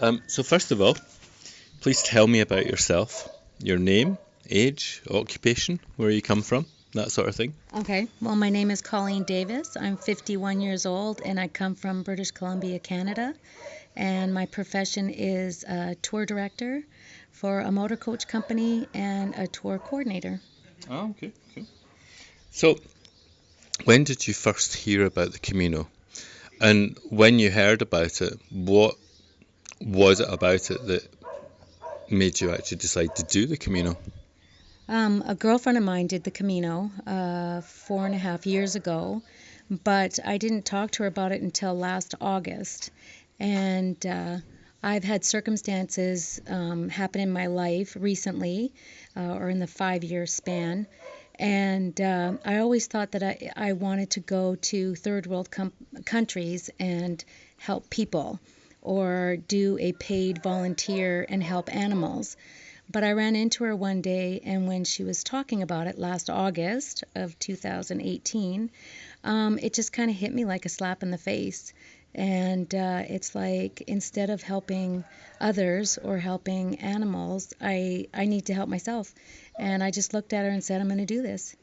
So first of all, please tell me about yourself, your name, age, occupation, where you come from, that sort of thing. Okay, well, my name is Colleen Davies. I'm 51 years old and I come from British Columbia, Canada. And my profession is a tour director for a motor coach company and a tour coordinator. Oh, okay, cool. So, when did you first hear about the Camino? And when you heard about it, what was it about it that made you actually decide to do the Camino? A girlfriend of mine did the Camino 4.5 years ago, but I didn't talk to her about it until last August. And I've had circumstances happen in my life recently, or in the 5-year span. And I always thought that I wanted to go to third world countries and help people, or do a paid volunteer and help animals. But I ran into her one day, and when she was talking about it last August of 2018, it just kind of hit me like a slap in the face. And it's like, instead of helping others or helping animals, I need to help myself. And I just looked at her and said, I'm going to do this.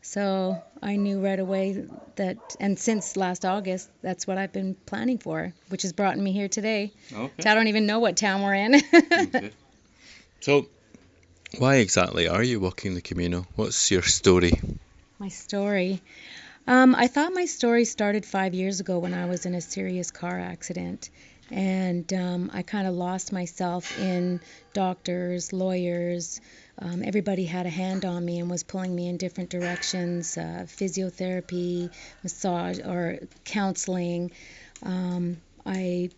So I knew right away that, and since last August, that's what I've been planning for, which has brought me here today. Okay. So I don't even know what town we're in. Okay. So, why exactly are you walking the Camino? What's your story? My story. I thought my story started 5 years ago when I was in a serious car accident. And I kind of lost myself in doctors, lawyers. Everybody had a hand on me and was pulling me in different directions, physiotherapy, massage, or counseling. I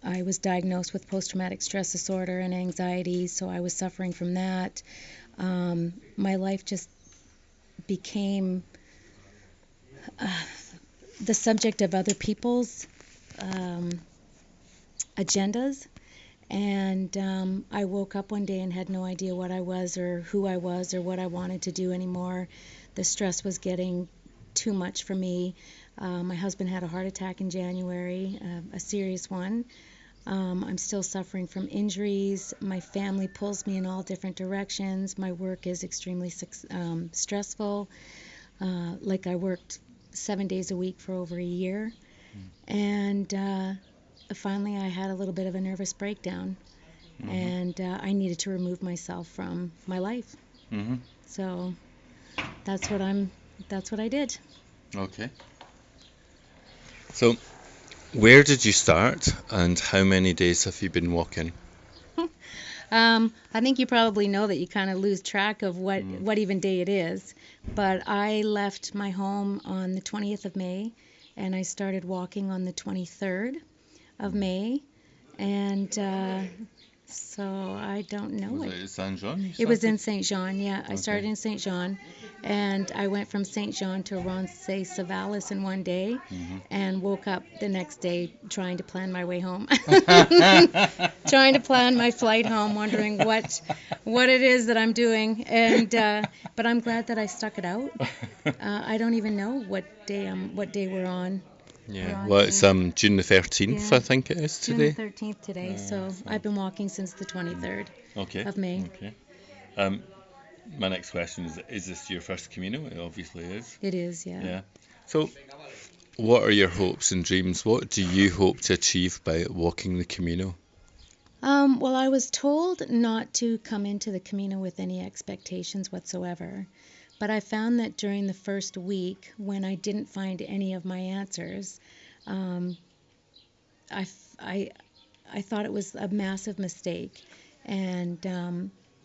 was diagnosed with post-traumatic stress disorder and anxiety, so I was suffering from that. My life just became the subject of other people's agendas. And I woke up one day and had no idea what I was or who I was or what I wanted to do anymore. The stress was getting too much for me. My husband had a heart attack in January, a serious one. I'm still suffering from injuries. My family pulls me in all different directions. My work is extremely stressful. Like, I worked 7 days a week for over a year. And finally I had a little bit of a nervous breakdown. And I needed to remove myself from my life. Mm-hmm. So that's what I did. Okay. So, where did you start, and how many days have you been walking? I think you probably know that you kind of lose track of what even day it is. But I left my home on the 20th of May, and I started walking on the 23rd of May. And so I don't know Was it. it Saint Jean? It was in Saint Jean, yeah. I started Okay. in Saint Jean, and I went from Saint Jean to Roncesvalles in one day, and woke up the next day trying to plan my way home. Trying to plan my flight home, wondering what it is that I'm doing. And but I'm glad that I stuck it out. I don't even know what day we're on. Yeah. Well, it's June the 13th, Yeah. I think it is June the today. 13th today, so I've been walking since the 23rd Okay. of May. Okay. My next question is this your first Camino? It obviously is. It is, yeah. Yeah. So, what are your hopes and dreams? What do you hope to achieve by walking the Camino? Well, I was told not to come into the Camino with any expectations whatsoever. But I found that during the first week, when I didn't find any of my answers, um, I, I thought it was a massive mistake. And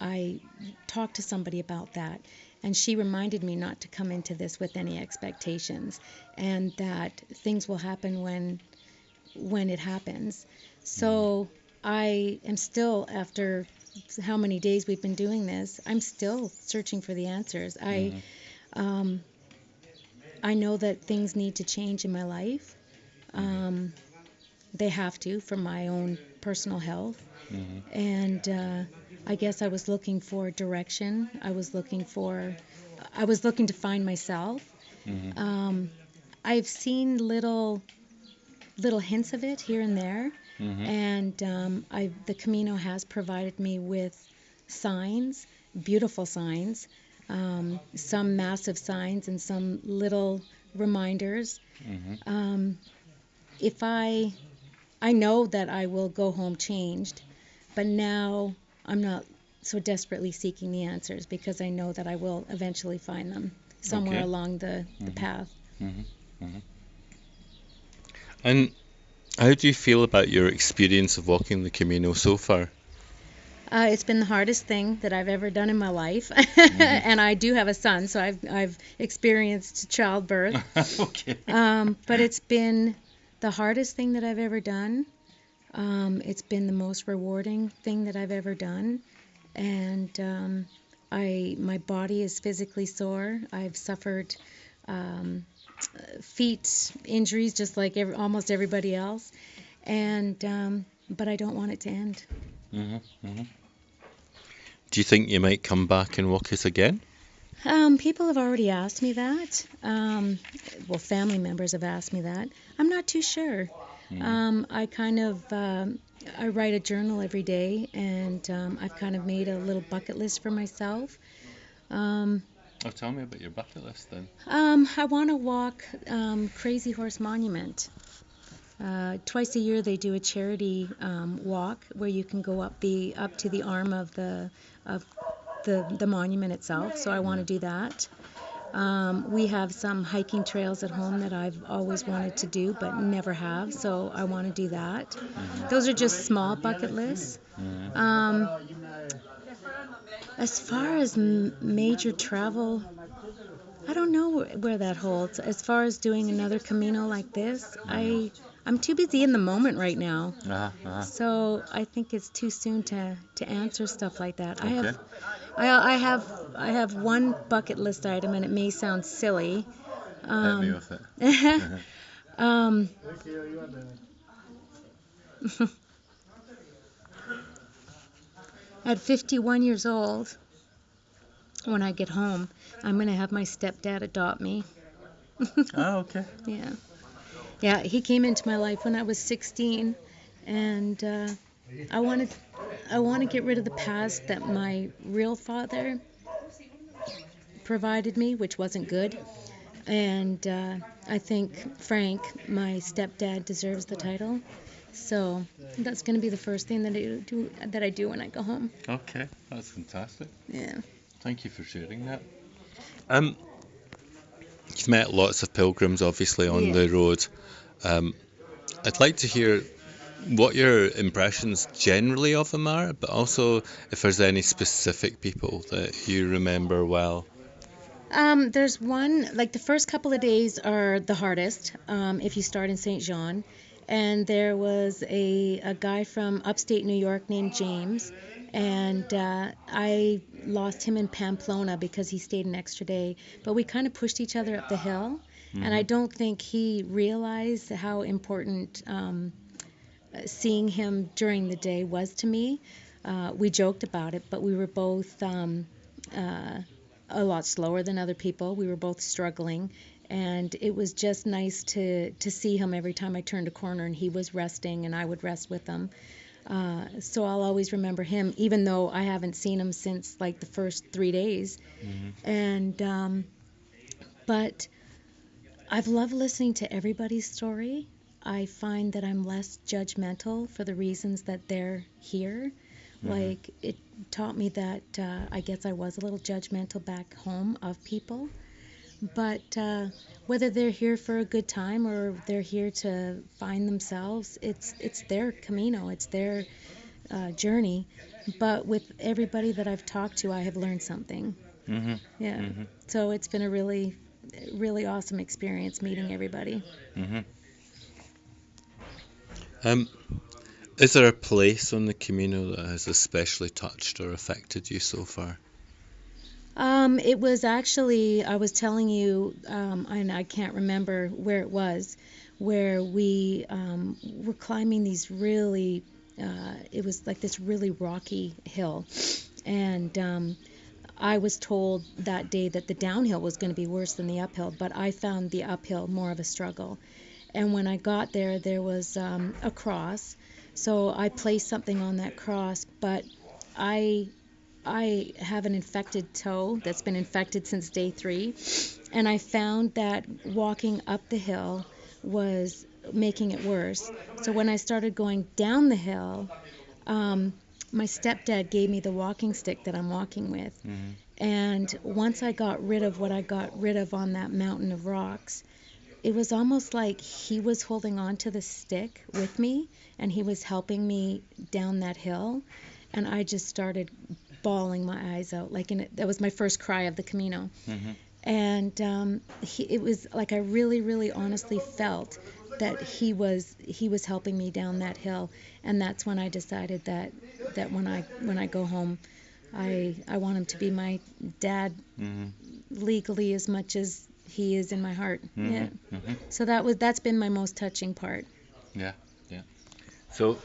I talked to somebody about that. And she reminded me not to come into this with any expectations, and that things will happen when it happens. So I am still, after how many days we've been doing this, I'm still searching for the answers. Um, I know that things need to change in my life. They have to, for my own personal health. And I guess I was looking for direction. I was looking to find myself. I've seen little hints of it here and there, And the Camino has provided me with signs, beautiful signs, some massive signs and some little reminders. If I know that I will go home changed, but now I'm not so desperately seeking the answers because I know that I will eventually find them somewhere Okay. along the path. And how do you feel about your experience of walking the Camino so far? It's been the hardest thing that I've ever done in my life, and I do have a son, so I've experienced childbirth. Okay. But it's been the hardest thing that I've ever done. It's been the most rewarding thing that I've ever done, and my body is physically sore. I've suffered feet injuries just like almost everybody else, and but I don't want it to end. Do you think you might come back and walk it again? People have already asked me that. Well, family members have asked me that. I'm not too sure. I kind of I write a journal every day, and I've kind of made a little bucket list for myself. Oh, tell me about your bucket list then. I want to walk Crazy Horse Monument. Twice a year they do a charity walk where you can go up to the arm of the monument itself. So I want to do that. We have some hiking trails at home that I've always wanted to do but never have, so I want to do that. Those are just small bucket lists. As far as major travel, I don't know where that holds. As far as doing another Camino like this, I'm too busy in the moment right now. So I think it's too soon to answer stuff like that. Okay. I have one bucket list item, and it may sound silly. Hit me with it. um, at 51 years old, when I get home, I'm going to have my stepdad adopt me. Oh, okay. Yeah. Yeah, he came into my life when I was 16, and I want to get rid of the past that my real father provided me, which wasn't good. And I think Frank, my stepdad, deserves the title. So that's going to be the first thing that I do when I go home. Okay, that's fantastic. Yeah. Thank you for sharing that. You've met lots of pilgrims, obviously, on the road. I'd like to hear what your impressions generally of them are, but also if there's any specific people that you remember well. There's one, like the first couple of days are the hardest if you start in St. John. And there was a guy from upstate New York named James, and I lost him in Pamplona because he stayed an extra day. But we kind of pushed each other up the hill, and I don't think he realized how important seeing him during the day was to me. We joked about it, but we were both a lot slower than other people. We were both struggling, and it was just nice to see him every time I turned a corner and he was resting and I would rest with him. So I'll always remember him, even though I haven't seen him since like the first 3 days. And but I've loved listening to everybody's story. I find that I'm less judgmental for the reasons that they're here. Like, it taught me that I guess I was a little judgmental back home of people. But whether they're here for a good time or they're here to find themselves, it's their Camino, it's their journey. But with everybody that I've talked to, I have learned something. Yeah. So it's been a really, really awesome experience meeting everybody. Is there a place on the Camino that has especially touched or affected you so far? It was actually, I was telling you, and I can't remember where it was, where we were climbing these really, it was like this really rocky hill. And I was told that day that the downhill was going to be worse than the uphill, but I found the uphill more of a struggle. And when I got there, there was a cross So I placed something on that cross, but I I have an infected toe that's been infected since day 3, and I found that walking up the hill was making it worse. So when I started going down the hill, um, my stepdad gave me the walking stick that I'm walking with. Mm-hmm. And once I got rid of what I got rid of on that mountain of rocks, it was almost like he was holding on to the stick with me and he was helping me down that hill. And I just started bawling my eyes out. That was my first cry of the Camino. Mm-hmm. And it was like I really, really honestly felt that he was helping me down that hill. And that's when I decided that when I go home, I want him to be my dad Mm-hmm. legally as much as he is in my heart. Mm-hmm. Yeah. Mm-hmm. So that's been my most touching part. Yeah. Yeah. So,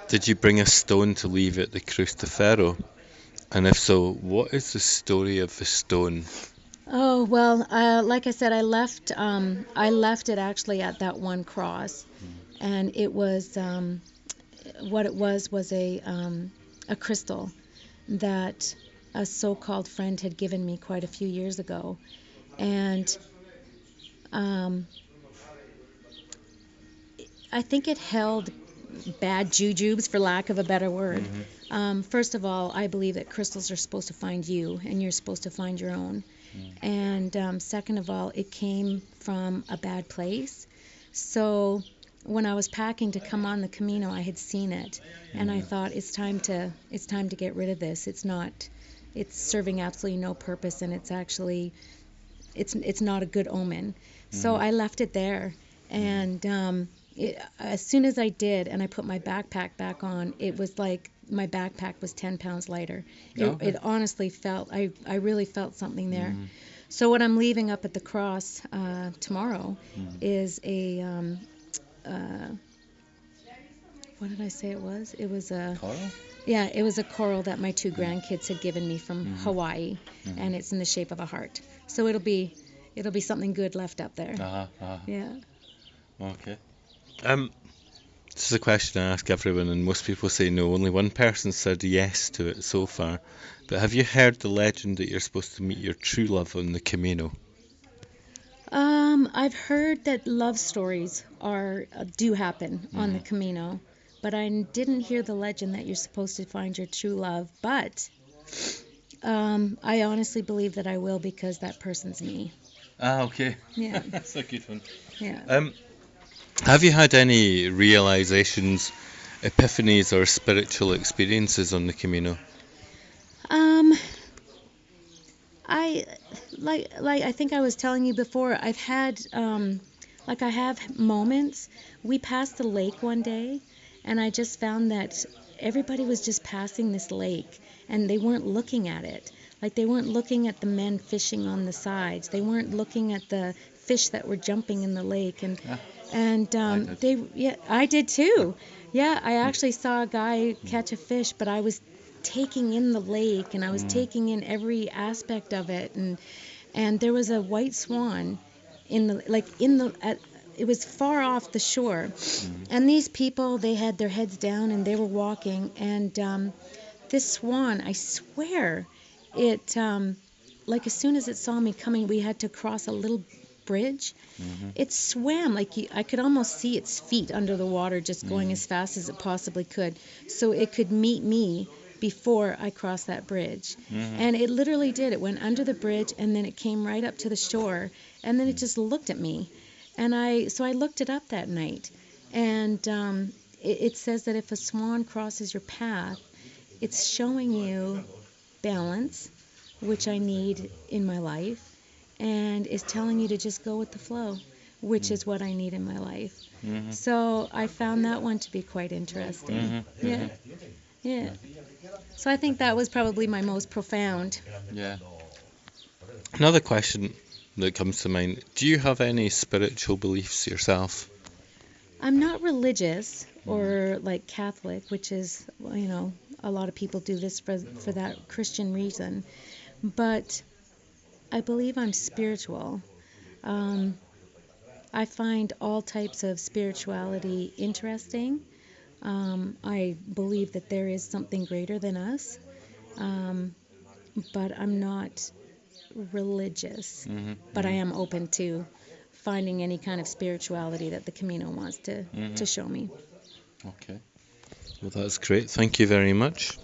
did you bring a stone to leave at the Cruz de Ferro? And if so, what is the story of the stone? Oh well, like I said, I left it actually at that one cross, and it was what it was a crystal that a so-called friend had given me quite a few years ago, and um, I think it held bad jujubes, for lack of a better word. Mm-hmm. First of all, I believe that crystals are supposed to find you, and you're supposed to find your own. And second of all, it came from a bad place. So when I was packing to come on the Camino, I had seen it, and I thought it's time to get rid of this. It's serving absolutely no purpose, and it's not a good omen. So I left it there, and as soon as I did, and I put my backpack back on, it was like my backpack was 10 pounds lighter. It honestly felt, I really felt something there. So what I'm leaving up at the cross tomorrow is what did I say it was? It was Coral? yeah, it was a coral that my 2 grandkids had given me from Hawaii, and it's in the shape of a heart. So it'll be something good left up there. Yeah. Okay. This is a question I ask everyone, and most people say no. Only one person said yes to it so far. But have you heard the legend that you're supposed to meet your true love on the Camino? I've heard that love stories do happen on the Camino, but I didn't hear the legend that you're supposed to find your true love. But I honestly believe that I will, because that person's me. Okay. Yeah. That's a good one. Yeah. Have you had any realizations, epiphanies, or spiritual experiences on the Camino? Um, I like I think I was telling you before, I've had I have moments. We passed the lake one day, and I just found that everybody was just passing this lake, and they weren't looking at it. Like, they weren't looking at the men fishing on the sides. They weren't looking at the fish that were jumping in the lake, and Yeah, and I did. I did too. Yeah, I actually saw a guy catch a fish, but I was taking in the lake, and I was taking in every aspect of it, and there was a white swan it was far off the shore, and these people, they had their heads down and they were walking, and this swan, I swear, it as soon as it saw me coming, we had to cross a little bridge. It swam I could almost see its feet under the water, just going as fast as it possibly could, so it could meet me before I crossed that bridge. And it literally did. It went under the bridge, and then it came right up to the shore, and then it just looked at me. And I looked it up that night, and it says that if a swan crosses your path, it's showing you balance, which I need in my life, and is telling you to just go with the flow, which is what I need in my life. So I found that one to be quite interesting. Yeah, yeah. So I think that was probably my most profound. Yeah. Another question that comes to mind: do you have any spiritual beliefs yourself? I'm not religious or like Catholic, which is, a lot of people do this for that Christian reason, but I believe I'm spiritual. I find all types of spirituality interesting. I believe that there is something greater than us, but I'm not religious. But I am open to finding any kind of spirituality that the Camino wants to show me. Okay. Well, that's great. Thank you very much.